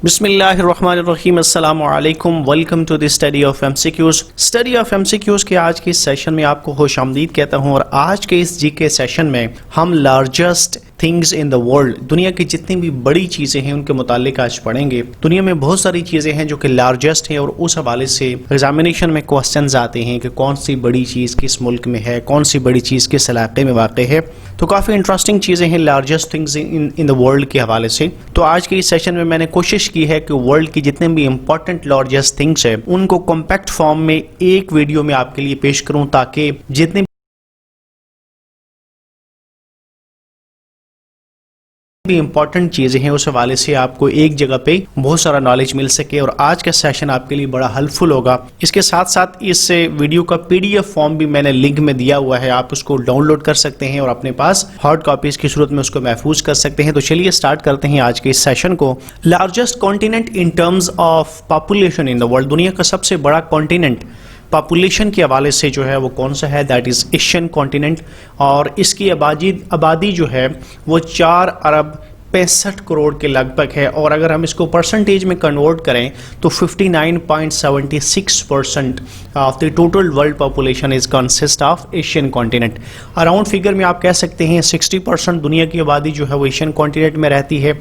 बिस्मिल्लाहिर्रहमानिर्रहीम अस्सलामु अलैकुम। Welcome to the study of MCQs. Study of MCQs के आज के इस सेशन में आपको खुशामदीद कहता हूं और आज के इस जीके सेशन में हम largest things in the world, दुनिया की जितनी भी बड़ी चीज़ें हैं उनके मुतालिक आज पढ़ेंगे। दुनिया में बहुत सारी चीज़ें हैं जो कि लार्जेस्ट हैं और उस हवाले से एग्जामिनेशन में क्वेश्चंस आते हैं कि कौन सी बड़ी चीज़ किस मुल्क में है, कौन सी बड़ी चीज़ किस इलाके में वाक़ है। तो काफ़ी इंटरेस्टिंग चीज़ें हैं largest things in the world के हवाले से। तो आज के इस सेशन में मैंने कोशिश की है कि वर्ल्ड की जितने भी इंपॉर्टेंट लार्जेस्ट थिंग्स है उनको कॉम्पैक्ट फॉर्म में एक वीडियो में आपके लिए पेश करूँ, ताकि जितने भी इंपॉर्टेंट चीजें हैं उस हवाले से आपको एक जगह पे बहुत सारा नॉलेज मिल सके और आज का सेशन आपके लिए बड़ा हेल्पफुल होगा। इसके साथ साथ इस वीडियो का पीडीएफ फॉर्म भी मैंने लिंक में दिया हुआ है, आप उसको डाउनलोड कर सकते हैं और अपने पास हार्ड कॉपीज की सूरत में उसको महफूज कर सकते हैं। तो चलिए स्टार्ट करते हैं आज के इस सेशन को। Largest continent in terms of population in the world, दुनिया का सबसे बड़ा कॉन्टिनेंट पॉपुलेशन के हवाले से जो है वो कौन सा है, दैट इज़ एशियन कॉन्टिनेंट। और इसकी आबादी जो है वो 4 अरब 65 करोड़ के लगभग है और अगर हम इसको परसेंटेज में कन्वर्ट करें तो 59.76% of the total world population is consist of Asian continent. Around figure में आप कह सकते हैं 60% दुनिया की आबादी जो है वो एशियन कॉन्टिनेंट में रहती है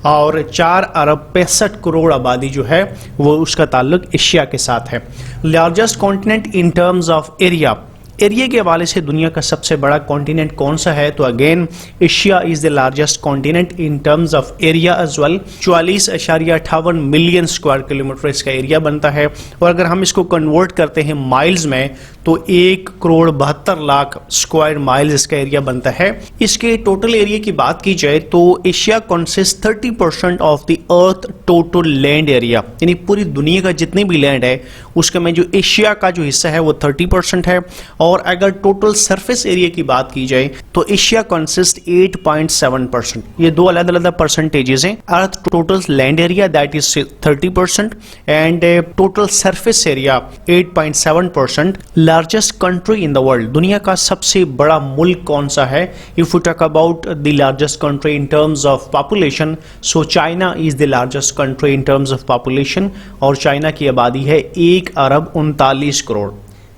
और 4 अरब 65 करोड़ आबादी जो है वो उसका ताल्लुक एशिया के साथ है। Largest continent in terms of area के हवाले से दुनिया का सबसे बड़ा कॉन्टिनेंट कौन सा है, तो again Asia is the largest continent in terms of area as well. 44.58 million square kilometre इसका एरिया बनता है और अगर हम इसको कन्वर्ट करते हैं माइल्स में तो 1,72,00,000 स्क्वायर माइल्स इसका एरिया बनता है। इसके टोटल एरिया की बात की जाए तो Asia consist 30% of the earth total land area, यानी पूरी दुनिया का जितनी भी लैंड है उसके में जो एशिया का जो हिस्सा है वो 30% है। और अगर टोटल सरफेस एरिया की बात की जाए तो एशिया कंसिस्ट 8.7%। ये दो अलग अलग परसेंटेजेस हैं। Earth total land area that is 30% and total surface area 8.7%। Largest country in the world, दुनिया का सबसे बड़ा मुल्क कौन सा है, if you talk about the largest country in terms of population so China is the largest country in terms of population और China की आबादी है 1 अरब 39 करोड़।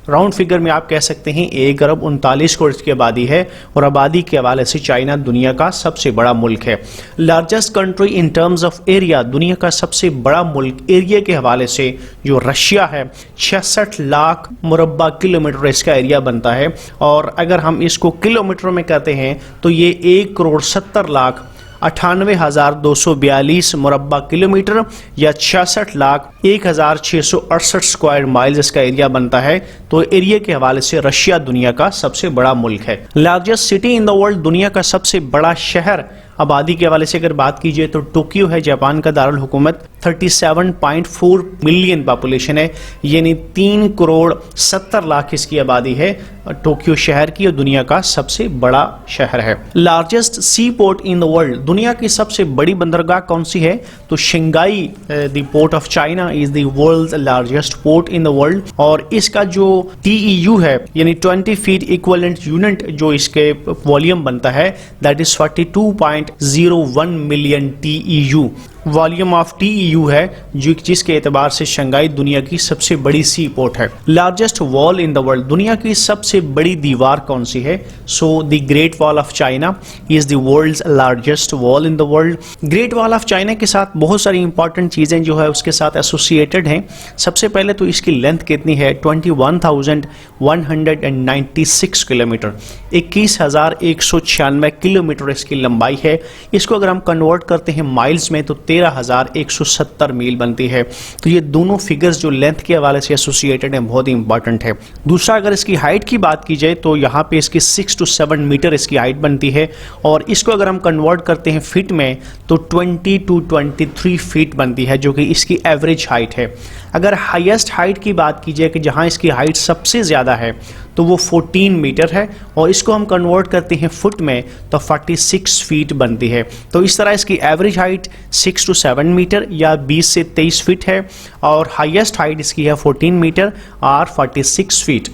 राउंड फिगर में आप कह सकते हैं 1 अरब 39 करोड़ की आबादी है और आबादी के हवाले से चाइना दुनिया का सबसे बड़ा मुल्क है। Largest country in terms of area, दुनिया का सबसे बड़ा मुल्क एरिया के हवाले से जो रशिया है 66 लाख मुरब्बा किलोमीटर इसका एरिया बनता है और अगर हम इसको किलोमीटर में कहते हैं तो ये 1,70,98,242 मुरब्बा किलोमीटर या 66,01,668 स्क्वायर माइल्स इसका एरिया बनता है। तो एरिया के हवाले से रशिया दुनिया का सबसे बड़ा मुल्क है। Largest city in the world, दुनिया का सबसे बड़ा शहर आबादी के हवाले से अगर बात की जाए तो टोक्यो है, जापान का दारुल हुकूमत। 37.4 मिलियन पॉपुलेशन है, यानी 3,70,00,000 इसकी आबादी है टोक्यो शहर की और दुनिया का सबसे बड़ा शहर है। Largest sea port in the world, दुनिया की सबसे बड़ी बंदरगाह कौन सी है, तो Shanghai the port of China is the world's largest port in the world और इसका जो TEU है यानी 20 फीट इक्विवेलेंट यूनिट जो इसके वॉल्यूम बनता है that is 42.01 million TEU volume of TEU है जिसके एतबार से शंघाई दुनिया की सबसे बड़ी सी पोर्ट है। Largest wall in the world, दुनिया की सबसे बड़ी दीवार कौन सी है, so the great wall of China is the world's largest wall in the world. Great wall of China के साथ बहुत सारी इंपॉर्टेंट चीजें जो है उसके साथ एसोसिएटेड हैं। सबसे पहले तो इसकी लेंथ कितनी है, 21,196 किलोमीटर, 21,196 किलोमीटर इसकी लंबाई है। इसको अगर हम कन्वर्ट करते हैं माइल्स में तो 13,170 मील बनती है। तो ये दोनों फिगर्स जो लेंथ के हवाले से एसोसिएटेड हैं बहुत ही इंपॉर्टेंट है। दूसरा अगर इसकी हाइट की बात की जाए तो यहाँ पे इसकी 6 to 7 मीटर इसकी हाइट बनती है और इसको अगर हम कन्वर्ट करते हैं फीट में तो 20 to 23 फीट बनती है जो कि इसकी एवरेज हाइट है। अगर हाईएस्ट हाइट की बात की जाए कि जहाँ इसकी हाइट सबसे ज़्यादा है तो वो 14 मीटर है और इसको हम कन्वर्ट करते हैं फुट में तो 46 फीट बनती है। तो इस तरह इसकी एवरेज हाइट 6 to 7 मीटर या 20 से 23 फीट है और हाईएस्ट हाइट इसकी है 14 मीटर और 46 फीट।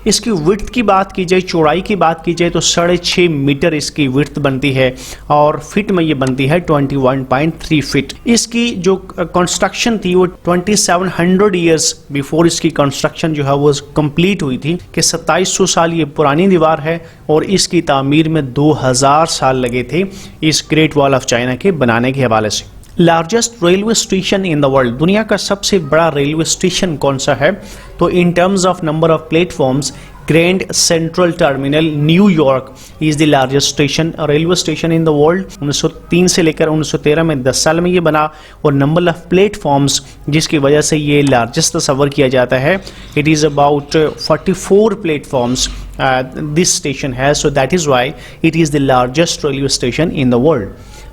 इसकी विड्थ की बात की जाए, चौड़ाई की बात की जाए तो 6.5 मीटर इसकी विड्थ बनती है और फिट में ये बनती है 21.3 फीट। इसकी जो कंस्ट्रक्शन थी वो 2700 ईयर्स बिफोर इसकी कंस्ट्रक्शन जो है वो कंप्लीट हुई थी कि 2700 साल ये पुरानी दीवार है और इसकी तामीर में 2000 साल लगे थे इस ग्रेट वॉल ऑफ चाइना के बनाने के हवाले से। Largest railway station in the world, दुनिया का सबसे बड़ा रेलवे स्टेशन कौन सा है? तो इन terms of number of platforms, grand central terminal New York is the largest station, railway station in the world. 1903 से लेकर 1913 में 10 साल में ये बना और नंबर ऑफ प्लेटफॉर्म्स जिसकी वजह से ये लार्जेस्ट तस्वर किया जाता है, it is about 44 platforms this station है, so that is why it is the largest railway station in the world.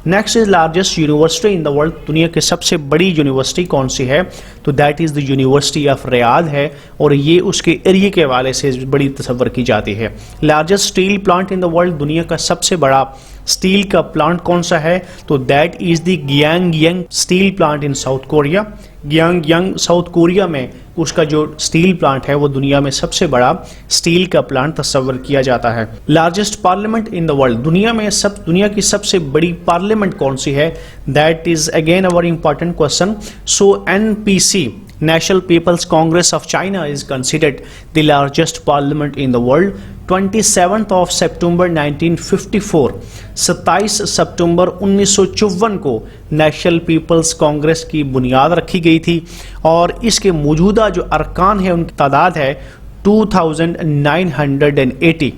Next is largest university in the world, दुनिया की सबसे बड़ी यूनिवर्सिटी कौन सी है? तो that is the university of Riyadh है और ये उसके एरिया के हवाले से बड़ी तस्वर की जाती है। Largest steel plant in the world, दुनिया का सबसे बड़ा स्टील का प्लांट कौन सा है? तो that is the Gwangyang steel plant in South Korea. Gwangyang South Korea में उसका जो स्टील प्लांट है वो दुनिया में सबसे बड़ा स्टील का प्लांट तस्वर किया जाता है। Largest parliament in the world, दुनिया की सबसे बड़ी पार्लियामेंट कौन सी है? That is again a very important question. So NPC, National People's Congress of China is considered the largest parliament in the world. 27th of September 1954, 27 सितंबर 1954 को national people's Congress की बुनियाद रखी गई थी और इसके मौजूदा जो अरकान है उनकी तादाद है 2980,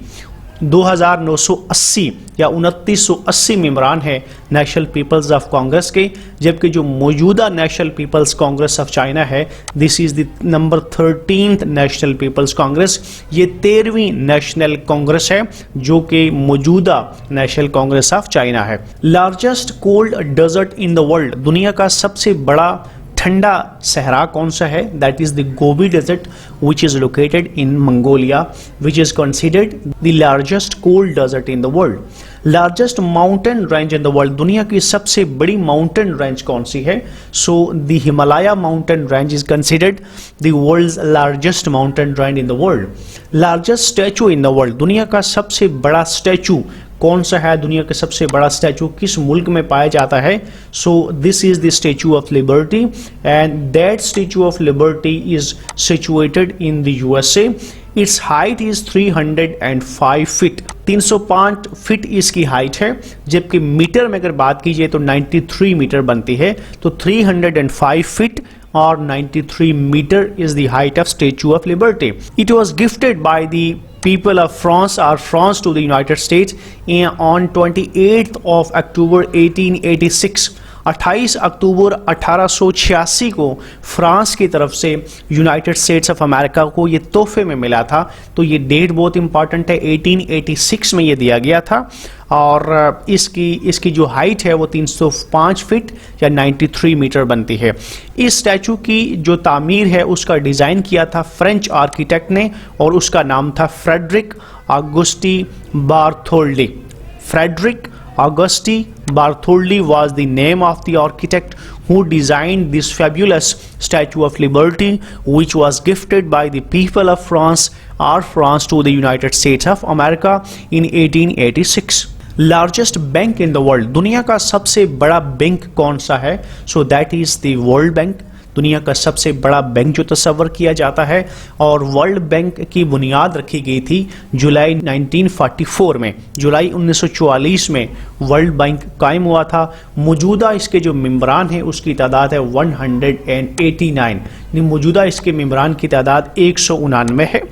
2980 या 2980 मेंबरान है नेशनल पीपल्स ऑफ कांग्रेस के, जबकि जो मौजूदा national people's congress of China है this is the number 13th national people's congress. ये 13वीं नेशनल कांग्रेस है जो कि मौजूदा नेशनल कांग्रेस ऑफ चाइना है। Largest cold desert in the world, दुनिया का सबसे बड़ा ठंडा सहरा कौन सा है? That is the Gobi desert which is located in Mongolia, which is considered the largest cold desert in the world. Largest mountain range in the world, दुनिया की सबसे बड़ी माउंटेन रेंज कौन सी है? So the Himalaya mountain range is considered the world's largest mountain range in the world. Largest statue in the world, दुनिया का सबसे बड़ा स्टैचू कौन सा है? दुनिया का सबसे बड़ा स्टैचू किस मुल्क में पाया जाता है? So this is the statue of liberty and that statue of liberty is situated in the USA। It's height is 305 feet, 305 feet इसकी हाइट है, जबकि मीटर में अगर बात की जाए तो 93 मीटर बनती है। तो 305 फीट और 93 metre is the height of Statue of Liberty. It was gifted by the people of France to the United States on 28th of October 1886. 28 अक्टूबर 1886 को फ्रांस की तरफ से यूनाइटेड स्टेट्स ऑफ अमेरिका को ये तोहफे में मिला था। तो ये डेट बहुत इंपॉर्टेंट है, 1886 में ये दिया गया था और इसकी जो हाइट है वो 305 फीट या 93 मीटर बनती है। इस स्टैचू की जो तामीर है उसका डिज़ाइन किया था फ्रेंच आर्किटेक्ट ने और उसका नाम था Frederic Auguste Bartholdi. Frederic Auguste Bartholdi was the name of the architect who designed this fabulous Statue of Liberty, which was gifted by the people of France to the United States of America in 1886. Largest bank in the world, दुनिया का सबसे बड़ा bank कौन सा है? So that is the World Bank. दुनिया का सबसे बड़ा बैंक जो तस्वर किया जाता है और वर्ल्ड बैंक की बुनियाद रखी गई थी जुलाई 1944 में। जुलाई 1944 में वर्ल्ड बैंक कायम हुआ था। मौजूदा इसके जो मेंबरान हैं उसकी तादाद है 189। मौजूदा इसके मेंबरान की तादाद 199 है,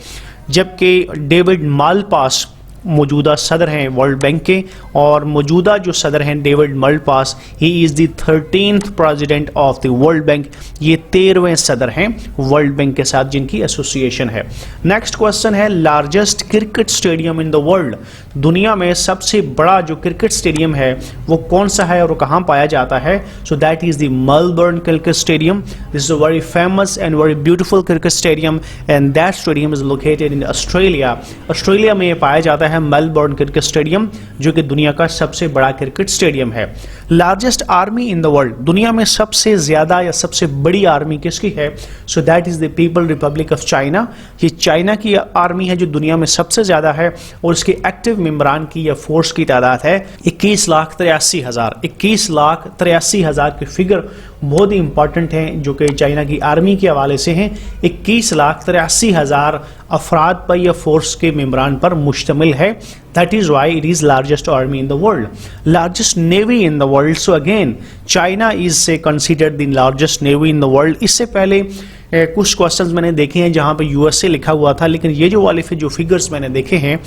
जबकि डेविड मालपास मौजूदा सदर हैं वर्ल्ड बैंक के और मौजूदा जो सदर हैं David Malpass, he is the 13th president of the world bank. ये 13वें सदर हैं वर्ल्ड बैंक के साथ जिनकी एसोसिएशन है। नेक्स्ट क्वेश्चन है largest cricket stadium in the world, दुनिया में सबसे बड़ा जो क्रिकेट स्टेडियम है वो कौन सा है और वो कहाँ पाया जाता है? So that is the Melbourne cricket stadium. This is a very famous and very beautiful cricket stadium and that stadium is located in Australia. Australia में ये पाया जाता है है मेलबोर्न क्रिकेट स्टेडियम, जो कि दुनिया का सबसे बड़ा क्रिकेट स्टेडियम है। Largest army in the world, दुनिया में सबसे ज्यादा या सबसे बड़ी आर्मी किसकी है? So that is the people Republic of China. ये चाइना की आर्मी है जो दुनिया में सबसे ज्यादा है, और इसके एक्टिव मेंबरान की या फोर्स की तादाद है 21,83,000। 21,83,000 के फिगर बहुत ही इंपॉर्टेंट हैं, जो कि चाइना की आर्मी के हवाले से हैं। 21,83,000 अफराद पर या फोर्स के मेंबरान पर मुश्तमिल है। That is why it is largest army in the world. Largest navy in the world, so again China is say considered the largest navy in the world. इससे पहले कुछ क्वेश्चंस मैंने देखे हैं जहां पे यूएसए लिखा हुआ था, लेकिन ये जो वाले जो फिगर्स मैंने देखे हैं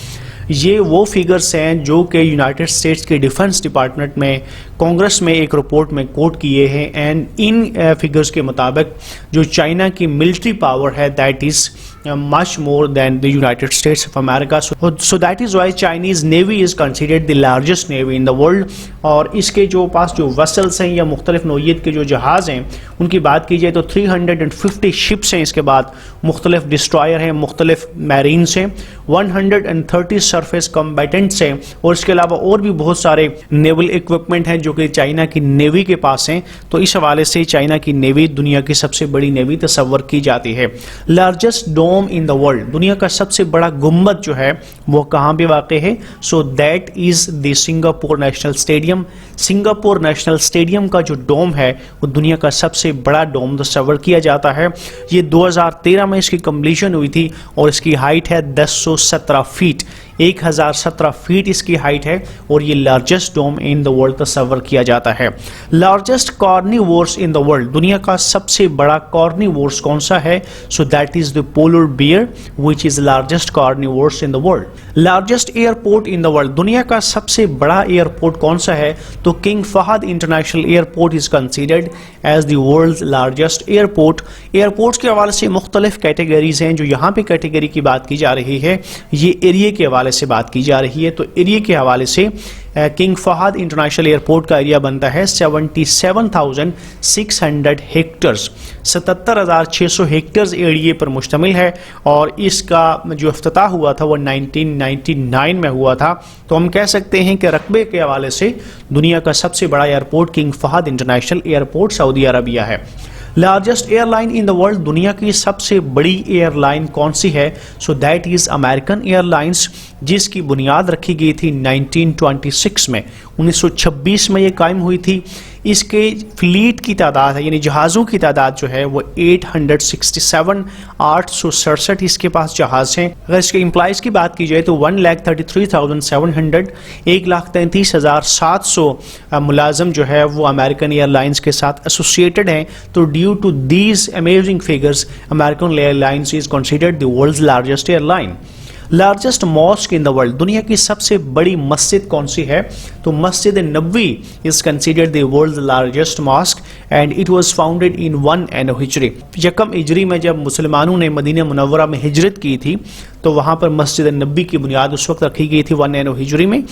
ये वो फिगर्स हैं जो कि यूनाइटेड स्टेट्स के डिफेंस डिपार्टमेंट में कांग्रेस में एक रिपोर्ट में कोट किए हैं। एंड इन फिगर्स के मुताबिक जो चाइना की मिलिट्री पावर है that is much more than the United States of America. So that is why Chinese Navy is considered the largest navy in the world. और इसके जो पास जो वेसल्स हैं या मुख्तलिफ नौइयत के जो जहाज़ हैं उनकी बात की जाए तो 350 शिप्स हैं, इसके बाद मुख्तलिफ डिस्ट्रॉयर हैं, मुख्तलिफ मैरीन्स हैं, 130 सरफेस कॉम्बैटेंट्स हैं, और इसके अलावा और भी बहुत सारे नेवल इक्विपमेंट हैं जो कि चाइना की नेवी के पास हैं। तो इस हवाले से चाइना की नेवी दुनिया की सबसे बड़ी नेवी तस्वर की जाती है। Largest dome in the world, दुनिया का सबसे बड़ा गुम्बद जो है वो कहाँ पे वाक़ है? So that is the Singapore national stadium. Singapore national stadium का जो डोम है वो दुनिया का सबसे बड़ा डोम तस्वर किया जाता है। ये 2013 में इसकी कंप्लीशन हुई थी और इसकी हाइट है 1017 फीट। 1017 फीट इसकी हाइट है और ये largest dome in the world तस्वर किया जाता है। Largest carnivores in the world, दुनिया का सबसे बड़ा कार्निवोर्स कौन सा है? So that is the polar bear which is largest carnivores in the world. Largest airport in the world, दुनिया का सबसे बड़ा एयरपोर्ट कौन सा है? तो King Fahd International Airport is considered as the world's largest airport. Airports के हवाले से मुख्तलिफ कैटेगरीज हैं। जो यहाँ पे कैटेगरी की बात की जा रही है ये एरिया के हवाले से बात की जा रही है। तो एरिया के हवाले से किंग फहद इंटरनेशनल एयरपोर्ट का एरिया बनता है 77,600 हेक्टर्स, 77,600 हेक्टर्स एरिया पर मुश्तमिल है। और इसका जो इफ्तिताह हुआ था वो 1999 में हुआ था। तो हम कह सकते हैं कि रकबे के हवाले से दुनिया का सबसे बड़ा airport King Fahd International Airport Saudi Arabia है। Largest airline in the world, दुनिया की सबसे बड़ी एयरलाइन कौन सी है? So that is American Airlines, जिसकी बुनियाद रखी गई थी 1926 में, 1926 में ये कायम हुई थी। इसके फ्लीट की तादाद है यानी जहाज़ों की तादाद जो है वो 867, 867 इसके पास जहाज़ हैं। अगर इसके एम्प्लॉइज़ की बात की जाए तो 1,33,700, 1,33,700 मुलाजम जो है वो अमेरिकन एयरलाइंस के साथ एसोसिएटेड हैं। तो due to these amazing figures American airlines is considered the world's largest airline. Largest mosque in the world, दुनिया की सबसे बड़ी मस्जिद कौन सी है? तो मस्जिद नबवी is considered the world's largest mosque and it was founded in 1 एनो हिजरी। यकम हिजरी में जब मुसलमानों ने मदीना मुनव्वरा में हिजरत की थी तो वहाँ पर मस्जिद नबी की बुनियाद उस वक्त रखी गई थी 1 एनो हिजरी में।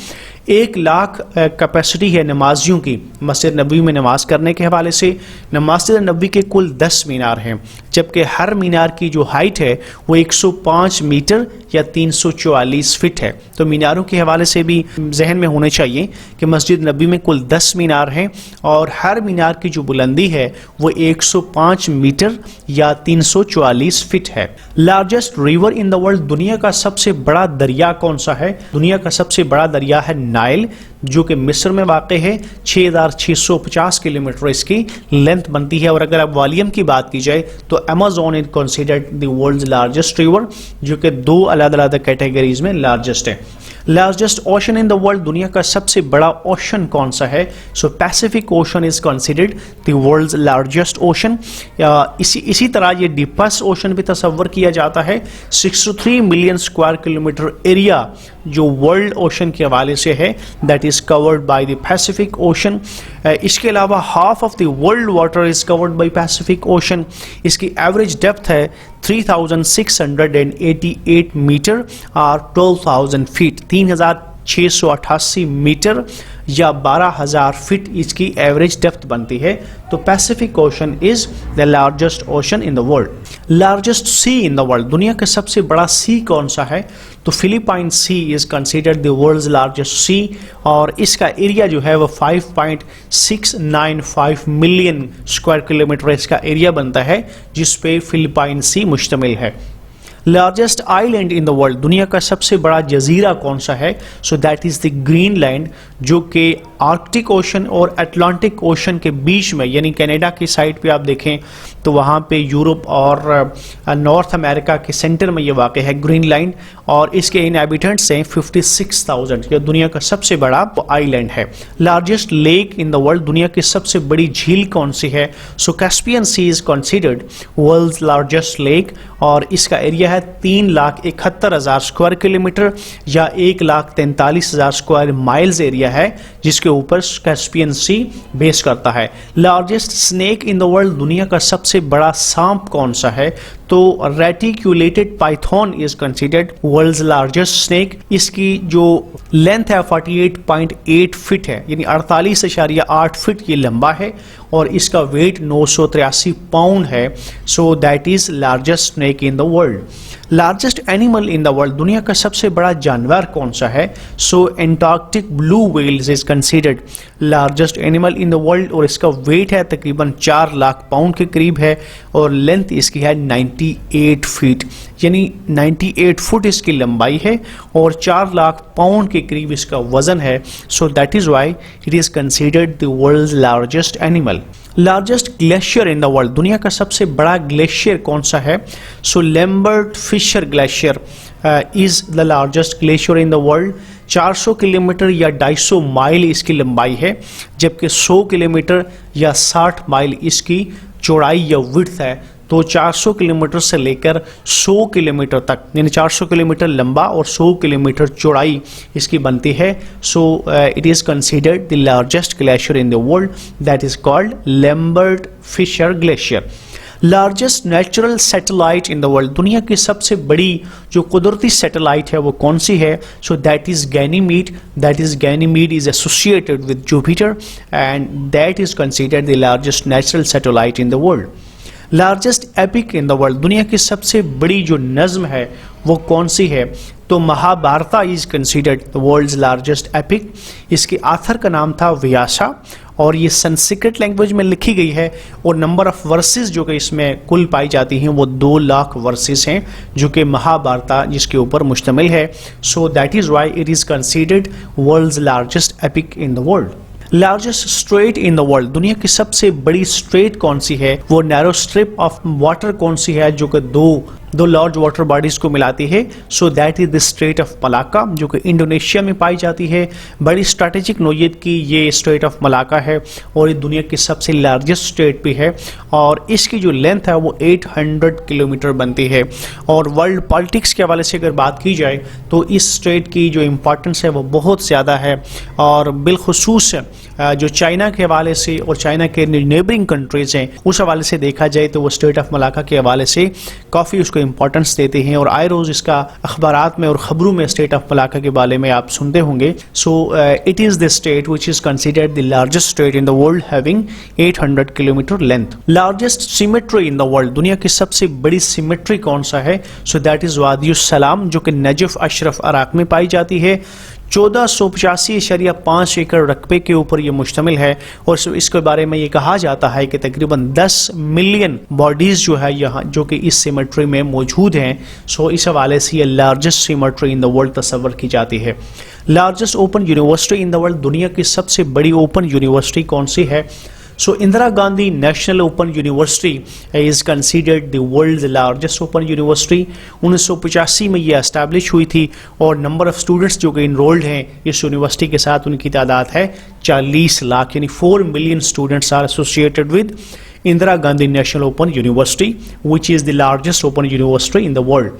1 लाख कैपेसिटी है नमाजियों की मस्जिद नबी में नमाज करने के हवाले से। मस्जिद नबी के कुल 10 मीनार हैं, जबकि हर मीनार की जो हाइट है वो 105 मीटर या 344 फीट है। तो मीनारों के हवाले से भी जहन में होने चाहिए कि मस्जिद नबी में कुल 10 मीनार हैं और हर मीनार की जो बुलंदी है वो 105 मीटर या 344 फीट है। Largest river in the world, दुनिया का सबसे बड़ा दरिया कौन सा है? दुनिया का सबसे बड़ा दरिया है नाइल, जो कि मिस्र में वाक़ है। 6,650 किलोमीटर इसकी लेंथ बनती है। और अगर अब वॉल्यूम की बात की जाए तो Amazon is considered the world's largest river, जो कि 2 अलग अलग कैटेगरीज में लार्जेस्ट है। Largest ocean in the world, दुनिया का सबसे बड़ा ओशन कौन सा है? So Pacific Ocean is considered the world's largest ocean. इसी तरह ये डीपेस्ट ओशन भी तस्वर किया जाता है। 63 मिलियन स्क्वायर किलोमीटर एरिया जो वर्ल्ड ओशन के हवाले से है that is covered by the Pacific ocean. इसके अलावा half of the world water is covered by Pacific ocean. इसकी एवरेज डेप्थ है 3,688 मीटर और 12,000 फीट, 3,000 688 मीटर या 12,000 फीट इसकी एवरेज डेप्थ बनती है। तो Pacific Ocean is the largest ocean in the world. Largest sea in the world, दुनिया का सबसे बड़ा सी कौन सा है? तो Philippine Sea is considered the world's largest sea और इसका एरिया जो है वो 5.695 मिलियन स्क्वायर किलोमीटर इसका एरिया बनता है, जिस पे फिलीपाइन सी मुश्तमिल है। Largest island in the world, दुनिया का सबसे बड़ा जजीरा कौन सा है? So that is the Greenland, जो कि आर्कटिक ओशन और अटलांटिक ओशन के बीच में, यानी कनाडा की साइड पे आप देखें तो वहाँ पे यूरोप और नॉर्थ अमेरिका के सेंटर में ये वाक़ है ग्रीनलैंड, और इसके इनहैबिटेंट्स हैं 56,000। यह दुनिया का सबसे बड़ा आइलैंड है। Largest lake in the world, दुनिया की सबसे बड़ी झील कौन सी है? So Caspian Sea is considered world's largest lake और इसका एरिया है 3,71,000 स्क्वायर किलोमीटर या 1,43,000 स्क्वायर माइल्स एरिया है, जिसके ऊपर कैस्पियन सी बेस करता है। Largest snake in the world, दुनिया का सबसे बड़ा सांप कौन सा है? तो reticulated python is considered world's largest snake. इसकी जो लेंथ है 48.8 फीट है, यानी 48.8 फीट ये लंबा है और इसका वेट 983 पाउंड है। So that is largest snake in the world. Largest animal in the world, दुनिया का सबसे बड़ा जानवर कौन सा है? So Antarctic blue whales is considered largest animal in the world और इसका वेट है तकरीबन 4 लाख पाउंड के करीब है और लेंथ इसकी है 98 फीट, यानी 98 फुट इसकी लंबाई है और 4 लाख पाउंड के करीब इसका वजन है। So that is why it is considered the world's largest animal. Largest glacier in the world, दुनिया का सबसे बड़ा ग्लेशियर कौन सा है? So Lambert Fisher glacier is the largest glacier in the world. 400 kilometre या 250 माइल इसकी लंबाई है, जबकि 100 किलोमीटर या 60 माइल इसकी चौड़ाई या विड्थ है। तो 400 किलोमीटर से लेकर 100 किलोमीटर तक, यानी 400 किलोमीटर लंबा और 100 किलोमीटर चौड़ाई इसकी बनती है। So it is considered the largest glacier in the world, that is called Lambert Fisher glacier. Largest natural satellite in the world, दुनिया की सबसे बड़ी जो कुदरती सैटेलाइट है वो कौन सी है? So that is Ganymede. That is Ganymede is associated with Jupiter and that is considered the largest natural satellite in the world. Largest epic in the world, दुनिया की सबसे बड़ी जो नज्म है वो कौन सी है? तो Mahabharata is considered the world's largest epic. इसके आथर का नाम था व्यासा और ये संस्कृत लैंग्वेज में लिखी गई है और नंबर ऑफ वर्सेस जो कि इसमें कुल पाई जाती हैं वो 2 लाख वर्सेस हैं, जो कि महाभारता जिसके ऊपर मुश्तमिल है। So that is why it is considered world's largest epic in the world. Largest strait in the world, दुनिया की सबसे बड़ी स्ट्रेट कौन सी है? वो नैरो स्ट्रिप ऑफ वाटर कौन सी है जो कि दो लार्ज वाटर बॉडीज को मिलाती है? So that is the straight of Malacca, जो कि इंडोनेशिया में पाई जाती है। बड़ी स्ट्रैटेजिक नोयत की ये स्ट्रेट ऑफ मलाका है और ये दुनिया की सबसे लार्जेस्ट स्ट्रेट भी है और इसकी जो लेंथ है वो 800 किलोमीटर बनती है। और वर्ल्ड पॉलिटिक्स के हवाले से अगर बात की जाए तो इस स्ट्रेट की जो इम्पोर्टेंस है वो बहुत ज़्यादा है और बिलखुसूस जो चाइना के हवाले से और चाइना के नेबरिंग कंट्रीज हैं उस हवाले से देखा जाए तो वो स्ट्रेट ऑफ मलाका के हवाले से काफ़ी उसको इंपॉर्टेंस देते हैं और आए रोज़ इसका अखबारात में और ख़बरों में स्टेट ऑफ मलाका के बारे में आप सुनते होंगे। सो it is the state which is considered the largest state in the world having 800 kilometre length. Largest cemetery in the world, दुनिया की सबसे बड़ी सिमेट्री कौन सा है? सो दैट इज़ वादियुस सलाम, जो कि नजफ अशरफ इराक में पाई जाती है। 1485.5 एकड़ रकबे के ऊपर ये मुश्तमिल है और इसके बारे में ये कहा जाता है कि तकरीबन 10 मिलियन बॉडीज़ जो है यहाँ जो कि इस सिमेट्री में मौजूद हैं। सो इस हवाले से ये largest cemetery in the world तस्वर की जाती है। Largest open university in the world, दुनिया की सबसे बड़ी ओपन यूनिवर्सिटी कौन सी है? So Indira Gandhi national open university is considered the world's largest open university. 1985 में ये एस्टैब्लिश हुई थी और नंबर ऑफ स्टूडेंट्स जो कि इनरोल्ड हैं इस यूनिवर्सिटी के साथ उनकी तादाद है 40 लाख, यानी 4 million students are associated with Indira Gandhi national open university which is the largest open university in the world.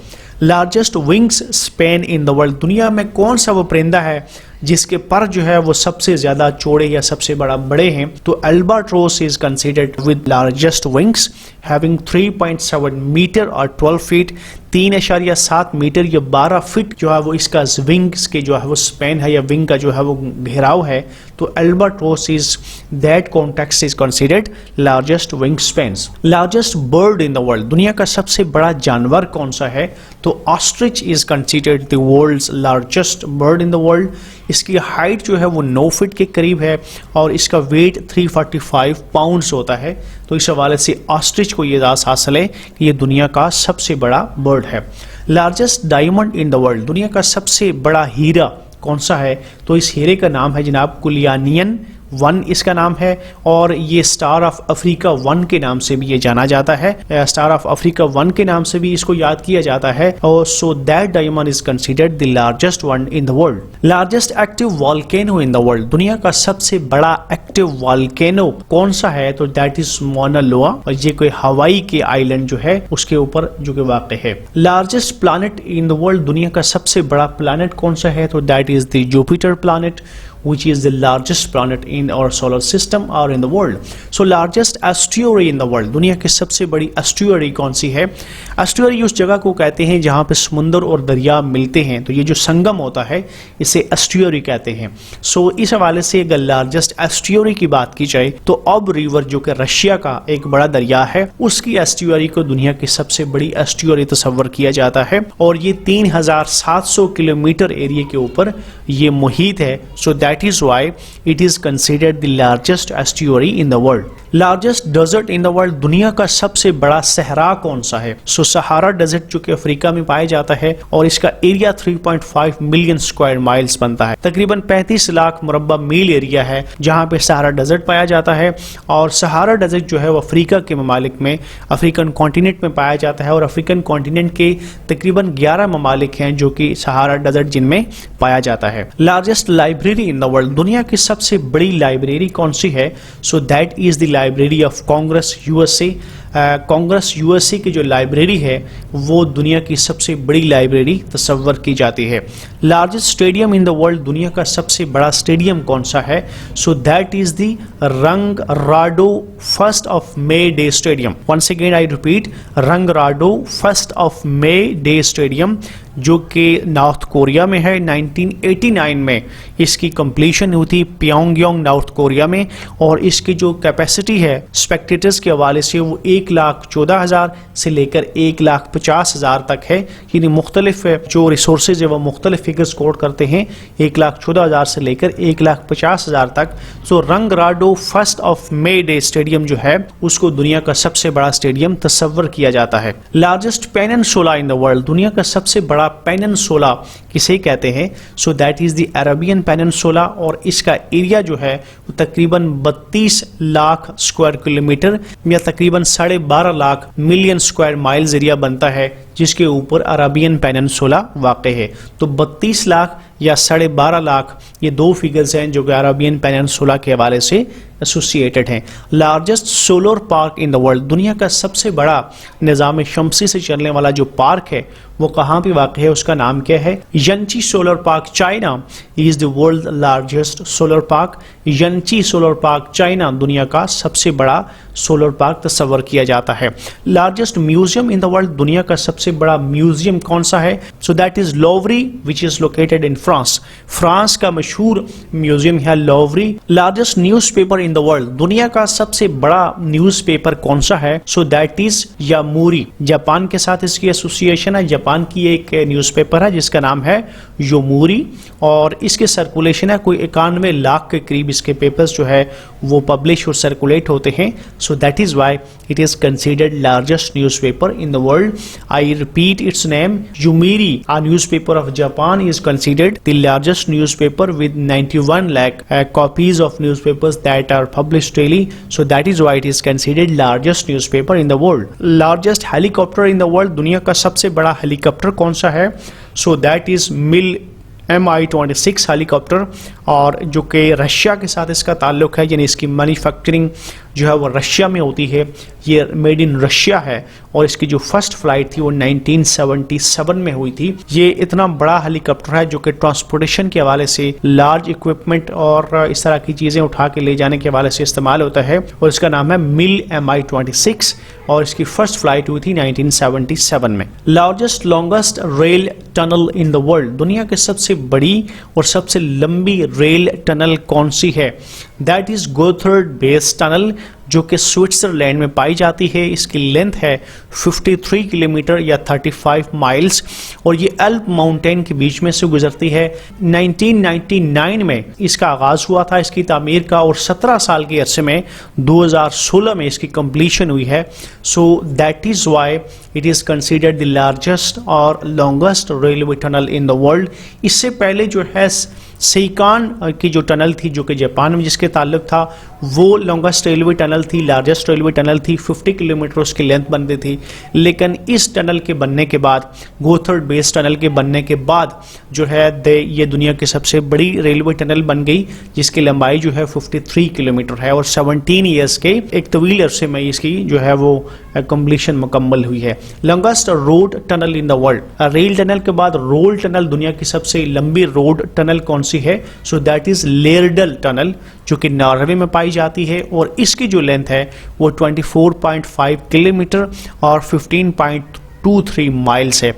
Largest wings span in the world, दुनिया में कौन सा वो परिंदा है जिसके पर जो है वो सबसे ज्यादा चौड़े या सबसे बड़े हैं? तो albatross is considered with largest wings having 3.7 meter और 12 फीट, 3.7 मीटर या 12 फीट जो है वो इसका विंग्स के जो है वो स्पैन है या विंग का जो है वो घेराव है। तो albatross is that context is considered largest wing spans. Largest bird in the world, दुनिया का सबसे बड़ा जानवर कौन सा है? तो ostrich is considered the world's largest bird in the world. इसकी हाइट जो है वो 9 फीट के करीब है और इसका वेट 345 पाउंड्स होता है। तो इस हवाले से ऑस्ट्रिच को ये एजाज़ हासिल है कि ये दुनिया का सबसे बड़ा बर्ड है। Largest diamond in the world, दुनिया का सबसे बड़ा हीरा कौन सा है? तो इस हीरे का नाम है जनाब कुलियानियन 1 इसका नाम है और ये स्टार ऑफ अफ्रीका 1 के नाम से भी ये जाना जाता है। स्टार ऑफ अफ्रीका 1 के नाम से भी इसको याद किया जाता है और so that diamond is considered the largest one in the world. Largest active volcano in the world, दुनिया का सबसे बड़ा एक्टिव वॉल्केनो कौन सा है? तो दैट इज मौना लोआ और ये कोई हवाई के आइलैंड जो है उसके ऊपर जो कि वाक़ है। Largest planet in the world, दुनिया का सबसे बड़ा प्लैनेट कौन सा है? तो that is the Jupiter planet which is the largest planet in our solar system or in the world. So largest estuary in the world, दुनिया की सबसे बड़ी estuary कौन सी है? estuary उस जगह को कहते हैं जहाँ पे समुंदर और दरिया मिलते हैं, तो ये जो संगम होता है इसे estuary कहते हैं। So इस हवाले से अगर largest estuary की बात की जाए तो अब रिवर जो कि रशिया का एक बड़ा दरिया है उसकी estuary को दुनिया की सबसे बड़ी estuary तस्वर किया जाता है और ये 3700 किलोमीटर एरिया के ऊपर ये मुहित है। So that is why it is considered the largest estuary in the world. Largest desert in the world, दुनिया का सबसे बड़ा सहरा कौन सा है? सो सहारा डेजर्ट जो कि अफ्रीका में पाया जाता है और इसका एरिया 3.5 मिलियन स्क्वायर माइल्स बनता है। तकरीबन 35 लाख मुरब्बा मील एरिया है जहां पे सहारा डेजर्ट पाया जाता है और सहारा डेजर्ट जो है वो अफ्रीका के ममालिक में अफ्रीकन कॉन्टिनेंट में पाया जाता है और अफ्रीकन कॉन्टिनेंट के तकरीबन 11 ममालिक हैं जो कि सहारा डेजर्ट जिनमें पाया जाता है। Largest library in the world, दुनिया की सबसे बड़ी लाइब्रेरी कौन सी है? So that is the library of Congress USA. Congress USA की जो लाइब्रेरी है वो दुनिया की सबसे बड़ी लाइब्रेरी तस्वर की जाती है। Largest stadium in the world, दुनिया का सबसे बड़ा स्टेडियम कौन सा है? So that is the Rungrado 1 of May Day stadium. Once again I repeat, Rungrado 1 of May Day stadium जो कि नॉर्थ कोरिया में है। 1989 में इसकी कंप्लीशन हुई थी प्योंगयांग नॉर्थ कोरिया में और इसकी जो कैपेसिटी है स्पेक्टेटर्स के हवाले से वो 1,14,000 से लेकर 1,50,000 तक है। यानी मुख्तलिफ जो रिसोर्सेज है वो मुख्तलिफ फिगर्स कोट करते हैं 1,14,000 से लेकर 1,50,000 तक। सो रंगराडो 1 ऑफ मे डे स्टेडियम जो है उसको दुनिया का सबसे बड़ा स्टेडियम तस्वर किया जाता है। Largest peninsula in the world, दुनिया का सबसे बड़ा पेनिनसुला किसे कहते हैं? So that is the Arabian peninsula और इसका एरिया जो है वो तकरीबन 32 लाख स्क्वायर किलोमीटर या तकरीबन 12.5 lakh million square miles area बनता है जिसके ऊपर अरेबियन पेनिनसुला वाक़ है। तो 32 लाख या 12.5 लाख ये दो फिगर्स हैं जो कि अरेबियन पेनिनसुला के हवाले से एसोसिएटेड हैं। Largest solar park in the world, दुनिया का सबसे बड़ा निज़ाम शमसी से चलने वाला जो पार्क है वो कहाँ पे वाक़ है? उसका नाम क्या है? Yanchi solar park China is the world largest solar park. Yanchi solar park China दुनिया का सबसे बड़ा सोलर पार्क तस्वर किया जाता है। Largest museum in the world, दुनिया का सबसे बड़ा म्यूजियम कौन सा है? So that is Louvre which is located in France. France का मशहूर म्यूजियम है Louvre. Largest newspaper in the world, दुनिया का सबसे बड़ा न्यूज़पेपर कौन सा है? So that is Yomiuri. Japan के साथ इसकी एसोसिएशन है। जापान की एक न्यूज़पेपर है जिसका नाम है योमूरी और इसके सर्कुलेशन है कोई 91 लाख के करीब इसके पेपर्स जो है वो पब्लिश और सर्कुलेट होते हैं। So that is why it is considered largest newspaper in the world. I repeat its name, Yomiuri, a newspaper of Japan is considered the largest newspaper with 91 lakh copies of newspapers that are published daily. So that is why it is considered largest newspaper in the world. Largest helicopter in the world, दुनिया का सबसे बड़ा helicopter कौन सा है? So that is Mi-26 helicopter और जो कि रशिया के साथ इसका ताल्लुक है, यानी इसकी मैन्युफैक्चरिंग जो है वो रशिया में होती है। ये मेड इन रशिया है और इसकी जो फर्स्ट फ्लाइट थी वो 1977 में हुई थी। ये इतना बड़ा हेलीकॉप्टर है जो कि ट्रांसपोर्टेशन के हवाले से, लार्ज इक्विपमेंट और इस तरह की चीज़ें उठा के ले जाने के हवाले से इस्तेमाल होता है और इसका नाम है मिल Mi-26 और इसकी फर्स्ट फ्लाइट हुई थी 1977 में। Largest longest rail tunnel in the world, दुनिया की सबसे बड़ी और सबसे लंबी रेल टनल कौन सी है? दैट इज गोथर्ड बेस टनल जो कि स्विट्जरलैंड में पाई जाती है। इसकी लेंथ है 53 किलोमीटर या 35 माइल्स और ये एल्प माउंटेन के बीच में से गुजरती है। 1999 में इसका आगाज हुआ था इसकी तामीर का और 17 साल के अरसे में 2016 में इसकी कंप्लीशन हुई है। So that is why it is considered the largest और longest railway tunnel in the world. इससे पहले जो है सेइकान की जो टनल थी जो कि जापान में जिसके ताल्लुक था, वो लॉन्गेस्ट रेलवे टनल थी, लार्जेस्ट रेलवे टनल थी, 50 किलोमीटर उसकी लेंथ बनती थी। लेकिन इस टनल के बनने के बाद, गोथर्ड बेस टनल के बनने के बाद जो है ये दुनिया की सबसे बड़ी रेलवे टनल बन गई जिसकी लंबाई जो है 53 किलोमीटर है और 17 ईयर्स के एक तवील अरसे में इसकी जो है वो कंप्लीशन मुकम्मल हुई है। Longest road tunnel in the world, rail tunnel के बाद रोड टनल, दुनिया की सबसे लंबी रोड टनल कौन सी है? सो दैट इज लेरडल टनल जो कि नॉर्वे में पाई जाती है और इसकी जो लेंथ है वो 24.5 किलोमीटर और 15.23 माइल्स है।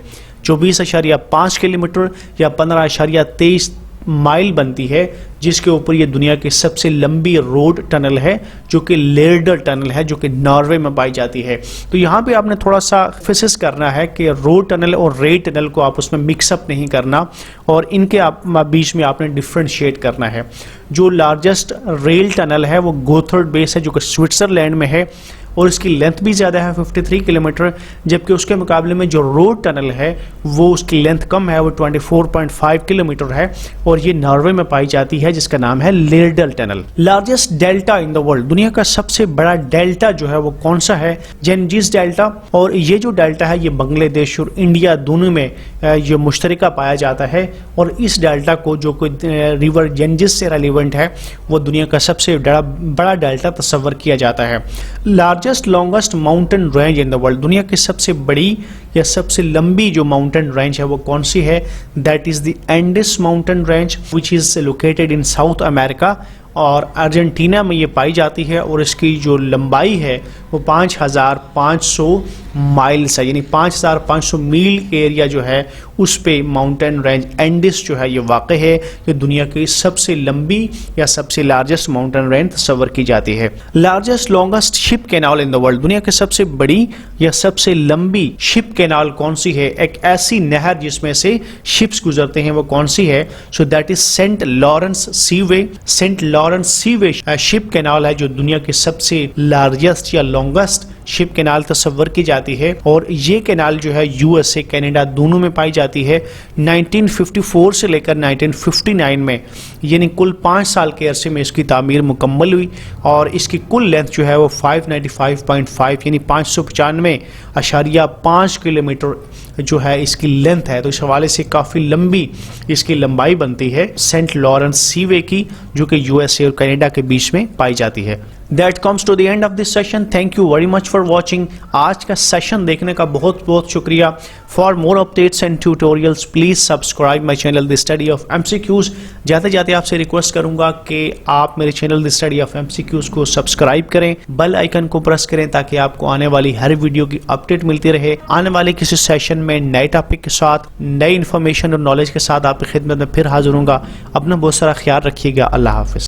24.5 किलोमीटर या 15.23 माइल बनती है जिसके ऊपर ये दुनिया की सबसे लंबी रोड टनल है जो कि लेरडल टनल है जो कि नॉर्वे में पाई जाती है। तो यहाँ पे आपने थोड़ा सा फिसिस करना है कि रोड टनल और रेल टनल को आप उसमें मिक्सअप नहीं करना और इनके बीच में आपने डिफ्रेंशिएट करना है। जो लार्जेस्ट रेल टनल है वो गोथर्ड बेस है जो कि स्विट्जरलैंड में है और इसकी लेंथ भी ज़्यादा है 53 किलोमीटर, जबकि उसके मुकाबले में जो रोड टनल है वो उसकी लेंथ कम है, वो 24.5 किलोमीटर है और ये नॉर्वे में पाई जाती है जिसका नाम है Laerdal tunnel. Largest delta in the world, दुनिया का सबसे बड़ा डेल्टा जो है वो कौन सा है? जेनजिस डेल्टा। और ये जो डेल्टा है ये बांग्लादेश और इंडिया दोनों में ये मुश्तरका पाया जाता है और इस डेल्टा को जो कोई रिवर जेनजिस से रेलिवेंट है वो दुनिया का सबसे बड़ा डेल्टा तस्वर किया जाता है। Largest longest mountain range in the world, दुनिया की सबसे बड़ी या सबसे लंबी जो माउंटेन रेंज है वो कौन सी है? That is the Andes mountain range which is located in south America और अर्जेंटीना में ये पाई जाती है और इसकी जो लंबाई है वो 5,500 माइल्स है, यानी 5,500 मील के एरिया जो है उस पे माउंटेन रेंज एंडिस जो है ये वाक़ है। ये दुनिया की सबसे लंबी या सबसे लार्जेस्ट माउंटेन रेंज तस्वर की जाती है। Largest longest ship canal in the world, दुनिया की सबसे बड़ी या सबसे लंबी शिप कैनाल कौन सी है? एक ऐसी नहर जिसमें से शिप्स गुजरते हैं वो कौन सी है? So that is Saint Lawrence Seaway. Saint Lawrence Seaway ship canal है जो दुनिया की सबसे लार्जेस्ट या लॉन्गेस्ट शिप कैनाल तस्वर की जाती है और ये कैनाल जो है यूएसए कनाडा दोनों में पाई जाती है। 1954 से लेकर 1959 में यानी कुल 5 साल के अरसे में इसकी तामीर मुकम्मल हुई और इसकी कुल लेंथ जो है वो 595.5 यानी 595.5 किलोमीटर जो है इसकी लेंथ है। तो इस हवाले से काफ़ी लंबी इसकी लंबाई बनती है सेंट लॉरेंस सीवे की जो कि यूएसए और कनाडा के बीच में पाई जाती है। That comes to the end of this session. Thank you very much for watching. आज का सेशन देखने का बहुत बहुत शुक्रिया। For more updates and tutorials, please subscribe my channel The Study of MCQs. जाते जाते आपसे रिक्वेस्ट करूंगा कि आप मेरे channel The Study of MCQs को सब्सक्राइब करें, बेल आइकन को प्रेस करें ताकि आपको आने वाली हर वीडियो की अपडेट मिलती रहे। आने वाले किसी सेशन में नए टॉपिक के साथ, नई इन्फॉर्मेशन और नॉलेज के साथ आपकी खिदमत में फिर हाजिर होऊंगा। अपना बहुत सारा ख्याल रखिएगा। अल्लाह हाफिज़।